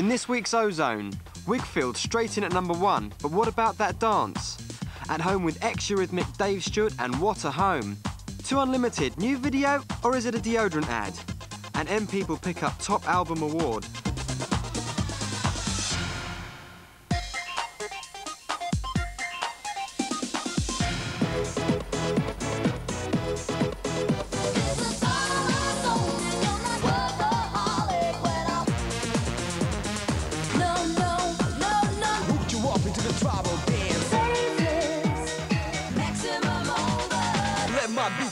In this week's Ozone, Whigfield straight in at #1, but what about that dance? At home with ex-Eurythmic Dave Stewart and What a Home. Too Unlimited, new video, or is it a deodorant ad? And M People pick up Top Album Award.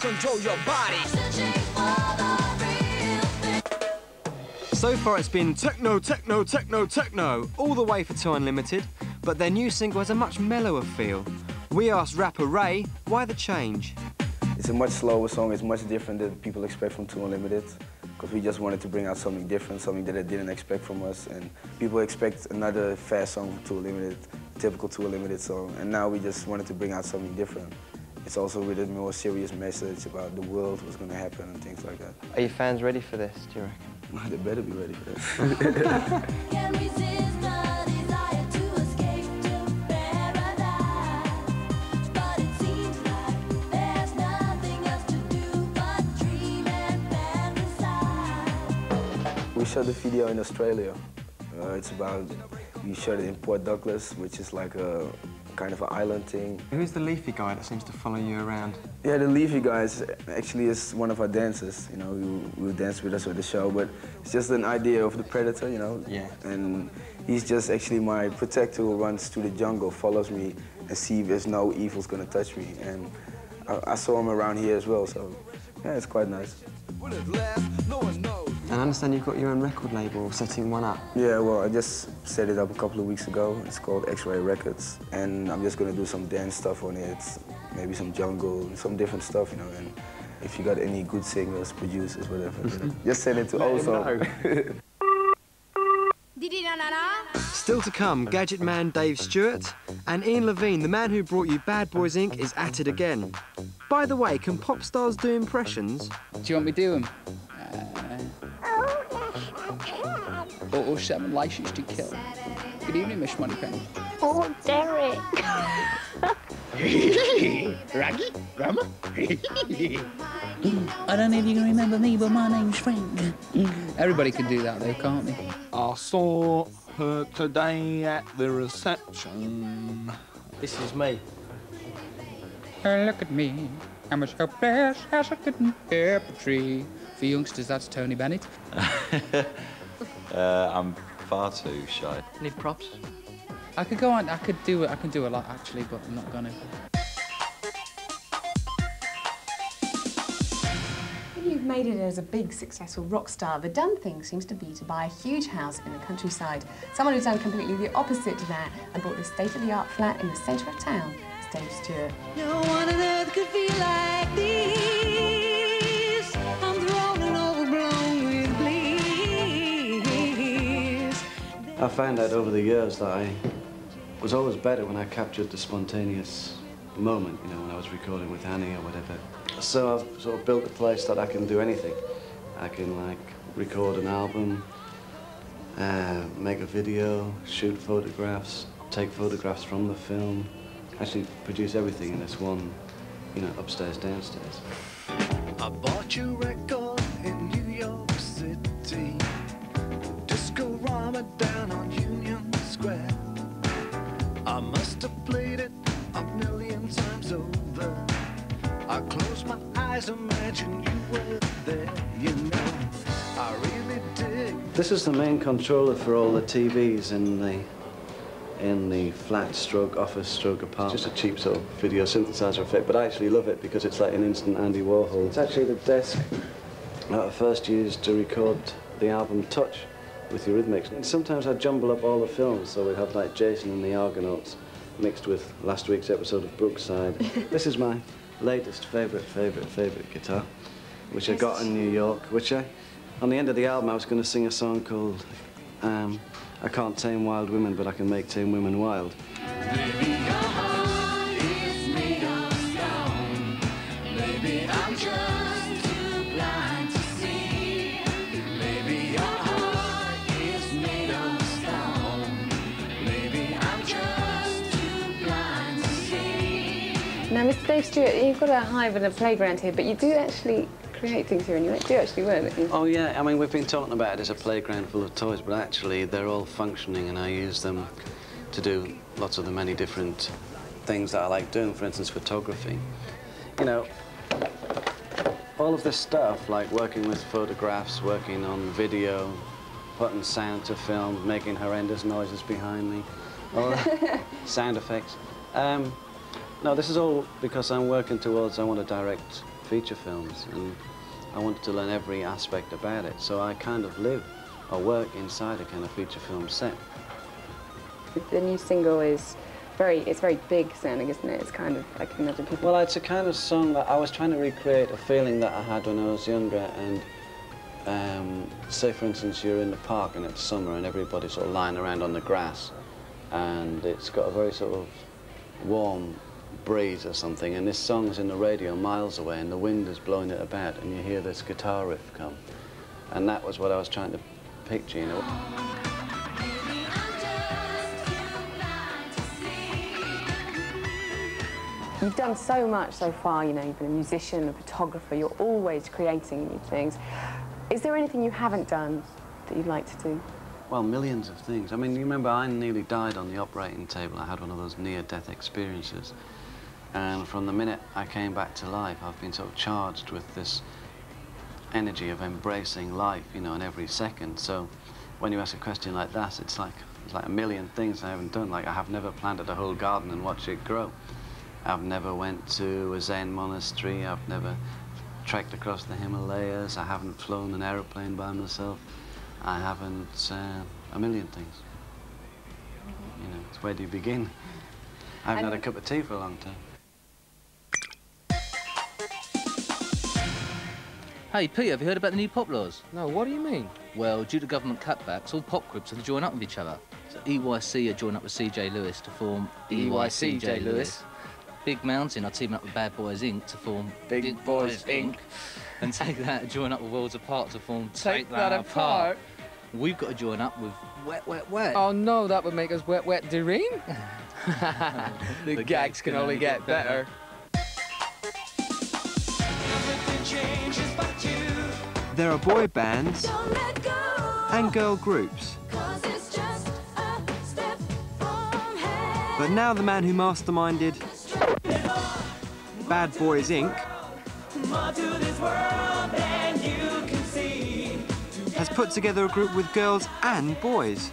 Control your body. So far it's been techno, techno, techno, techno, all the way for Too Unlimited, but their new single has a much mellower feel. We asked rapper Ray why the change. It's a much slower song, it's much different than people expect from Too Unlimited, because we just wanted to bring out something different, something that they didn't expect from us, and people expect another fast song from Too Unlimited, typical Too Unlimited song, and now we just wanted to bring out something different. It's also with a more serious message about the world, what's going to happen and things like that. Are your fans ready for this, do you reckon? They better be ready for this. Can't resist the desire to escape to paradise. But it seems like there's nothing else to do but dream and fantasize. We shot the video in Australia. We shot it in Port Douglas, which is like a kind of an island thing. Who's the leafy guy that seems to follow you around? Yeah, the leafy guy actually is one of our dancers, you know, who will dance with us at the show, but it's just an idea of the predator, you know? Yeah. And he's just actually my protector who runs through the jungle, follows me, and see if there's no evil's gonna touch me. And I saw him around here as well, so yeah, it's quite nice. And I understand you've got your own record label, setting one up. Yeah, well, I just set it up a couple of weeks ago. It's called X-Ray Records, and I'm just gonna do some dance stuff on it, maybe some jungle, some different stuff, you know. And if you got any good singers, producers, whatever, you know, just send it to Ozone. Still to come, Gadget Man Dave Stewart and Ian Levine, the man who brought you Bad Boys Inc., is at it again. By the way, can pop stars do impressions? Do you want me to do them? Oh, 7 license to kill. Good evening, Miss Moneypenny. Oh, Derek. Raggy? Grandma? I don't know if you can remember me, but my name's Frank. Everybody can do that, though, can't they? I saw her today at the reception. This is me. Look at me. I'm as helpless as a kitten up a tree. For youngsters, that's Tony Bennett. I'm far too shy. Need props? I could go on. I can do a lot actually, but I'm not gonna. You've made it as a big, successful rock star. The done thing seems to be to buy a huge house in the countryside. Someone who's done completely the opposite to that and bought this state-of-the-art flat in the centre of town is Dave Stewart. No one on earth could feel like this. I'm thrown and overblown with bliss. I found out over the years that I was always better when I captured the spontaneous moment, you know, when I was recording with Annie or whatever. So I've sort of built a place that I can do anything. I can, like, record an album, make a video, shoot photographs, take photographs from the film, actually produce everything in this one, you know, upstairs, downstairs. I bought your record in New York City, Disco-Rama down on Union Square. I must have played it a million times over. I close my eyes, imagine you were there, you know. I really dig. This is the main controller for all the TVs in the flat stroke office stroke apartment. It's just a cheap sort of video synthesizer effect, but I actually love it because it's like an instant Andy Warhol. It's actually the desk that I first used to record the album Touch with Eurythmics. And sometimes I jumble up all the films, so we have like Jason and the Argonauts mixed with last week's episode of Brookside. This is my latest favorite guitar, which I got in New York, on the end of the album I was going to sing a song called I Can't Tame Wild Women, but I Can Make Tame Women Wild. Baby, your heart is made of stone. Baby, I'm just too blind to see. Baby, your heart is made of stone. Now, Mr. Dave Stewart, you've got a hive and a playground here, but you do actually create things here, and you do actually work, don't you? Oh, yeah. I mean, we've been talking about it as a playground full of toys, but actually they're all functioning, and I use them to do lots of the many different things that I like doing, for instance, photography. You know, all of this stuff, like working with photographs, working on video, putting sound to film, making horrendous noises behind me, all that, sound effects. No, this is all because I'm working towards, I want to direct feature films, and I wanted to learn every aspect about it. So I kind of live or work inside a kind of feature film set. The new single is it's very big sounding, isn't it? It's kind of, I can imagine people... Well, it's a kind of song that I was trying to recreate a feeling that I had when I was younger, and say, for instance, you're in the park and it's summer and everybody's sort of lying around on the grass, and it's got a very sort of warm breeze or something, and this song's in the radio miles away and the wind is blowing it about and you hear this guitar riff come, and that was what I was trying to picture, you know. You've done so much so far, you know, you've been a musician, a photographer, you're always creating new things. Is there anything you haven't done that you'd like to do? Well, millions of things. I mean, you remember I nearly died on the operating table. I had one of those near-death experiences. And from the minute I came back to life, I've been sort of charged with this energy of embracing life, you know, in every second. So when you ask a question like that, it's like a million things I haven't done. Like, I have never planted a whole garden and watched it grow. I've never went to a Zen monastery. I've never trekked across the Himalayas. I haven't flown an aeroplane by myself. I haven't, a million things. You know, it's where do you begin? I haven't had a cup of tea for a long time. Hey, Pete, have you heard about the new pop laws? No, what do you mean? Well, due to government cutbacks, all pop groups have to join up with each other. So EYC are joining up with CJ Lewis to form EYCJ Lewis. Big Mountain are teaming up with Bad Boys Inc. to form Big Boys Inc. And Take That and join up with Worlds Apart to form Take That Apart. We've got to join up with Wet Wet Wet. Oh no, that would make us Wet Wet Doreen. The gags can only get better. There are boy bands and girl groups. But now the man who masterminded Bad Boys Inc. has put together a group with girls and boys.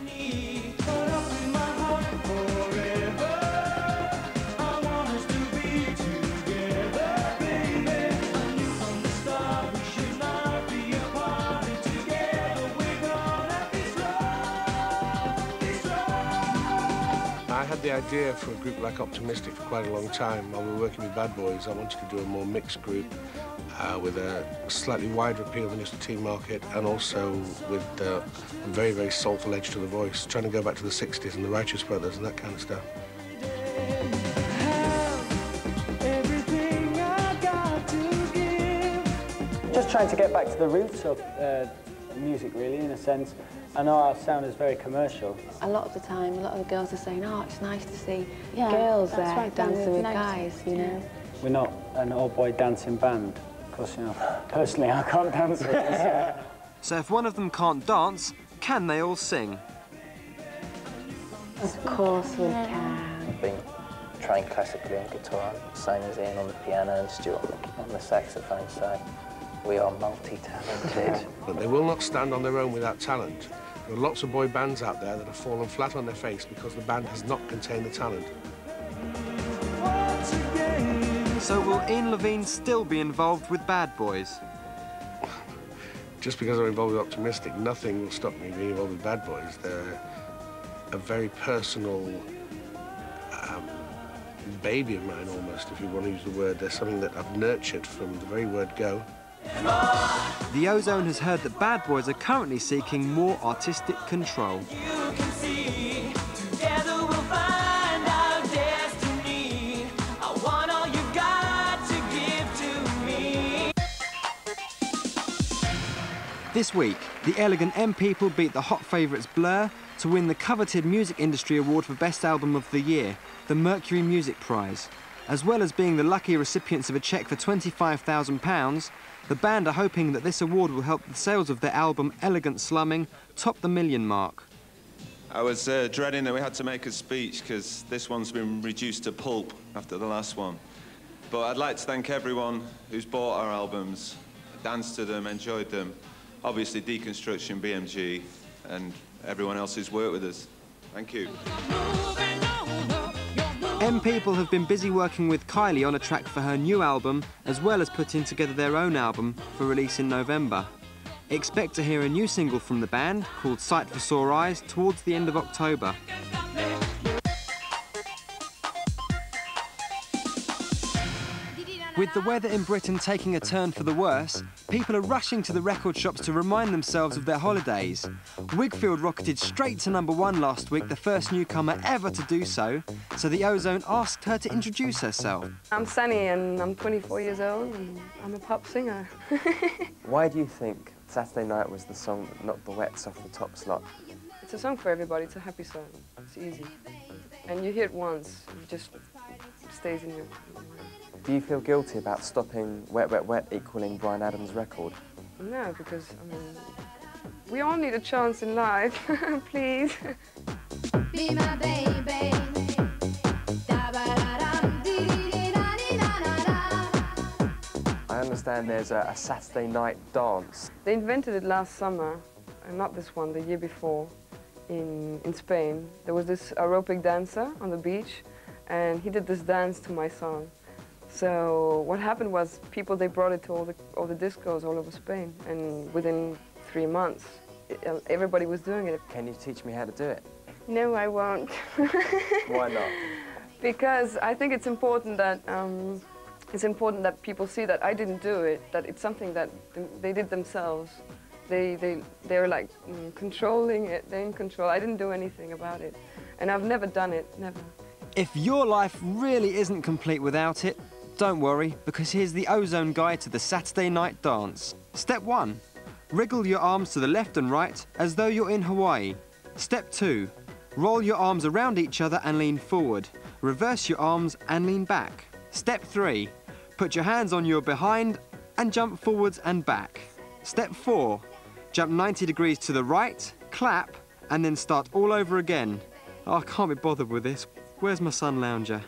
I had the idea for a group like Optimystik for quite a long time. While we were working with Bad Boys, I wanted to do a more mixed group with a slightly wider appeal than just the teen market, and also with a very, very soulful edge to the voice, trying to go back to the 60s and the Righteous Brothers and that kind of stuff. Just trying to get back to the roots of music, really, in a sense. I know our sound is very commercial. A lot of the time, a lot of the girls are saying, oh, it's nice to see girls there dancing with guys, you know. We're not an all-boy dancing band, because, you know, personally, I can't dance with this. So if one of them can't dance, can they all sing? Of course we can. I've been trained classically on guitar, same as Ian on the piano and Stuart on the saxophone, so we are multi-talented. But they will not stand on their own without talent. There are lots of boy bands out there that have fallen flat on their face because the band has not contained the talent. So will Ian Levine still be involved with Bad Boys? Just because I'm involved with Optimystik, nothing will stop me being involved with Bad Boys. They're a very personal baby of mine, almost, if you want to use the word. They're something that I've nurtured from the very word go. The Ozone has heard that Bad Boys are currently seeking more artistic control. This week, the Elegant M People beat the hot favourites Blur to win the coveted Music Industry Award for Best Album of the Year, the Mercury Music Prize. As well as being the lucky recipients of a cheque for £25,000, the band are hoping that this award will help the sales of their album Elegant Slumming top the million mark. I was dreading that we had to make a speech because this one's been reduced to pulp after the last one. But I'd like to thank everyone who's bought our albums, danced to them, enjoyed them. Obviously Deconstruction, BMG, and everyone else who's worked with us. Thank you. People have been busy working with Kylie on a track for her new album, as well as putting together their own album for release in November. Expect to hear a new single from the band, called Sight for Sore Eyes, towards the end of October. With the weather in Britain taking a turn for the worse, people are rushing to the record shops to remind themselves of their holidays. Whigfield rocketed straight to #1 last week, the first newcomer ever to do so, so the Ozone asked her to introduce herself. I'm Sannie and I'm 24 years old and I'm a pop singer. Why do you think Saturday Night was the song that knocked the Wets off the top slot? It's a song for everybody, it's a happy song, it's easy. And you hear it once, it just stays in your mind. Do you feel guilty about stopping Wet, Wet, Wet equaling Bryan Adams' record? No, because, I mean, we all need a chance in life, please. Be my baby. I understand there's a Saturday night dance. They invented it last summer, and not this one, the year before, in Spain. There was this aerobic dancer on the beach, and he did this dance to my song. So what happened was they brought it to all the discos all over Spain, and within 3 months, everybody was doing it. Can you teach me how to do it? No, I won't. Why not? Because I think it's important that people see that I didn't do it, that it's something that they did themselves. They're like controlling it, they're in control. I didn't do anything about it, and I've never done it, never. If your life really isn't complete without it, don't worry, because here's the Ozone guide to the Saturday night dance. Step 1. Wriggle your arms to the left and right as though you're in Hawaii. Step 2. Roll your arms around each other and lean forward. Reverse your arms and lean back. Step 3. Put your hands on your behind and jump forwards and back. Step 4. Jump 90 degrees to the right, clap, and then start all over again. Oh, I can't be bothered with this. Where's my sun lounger?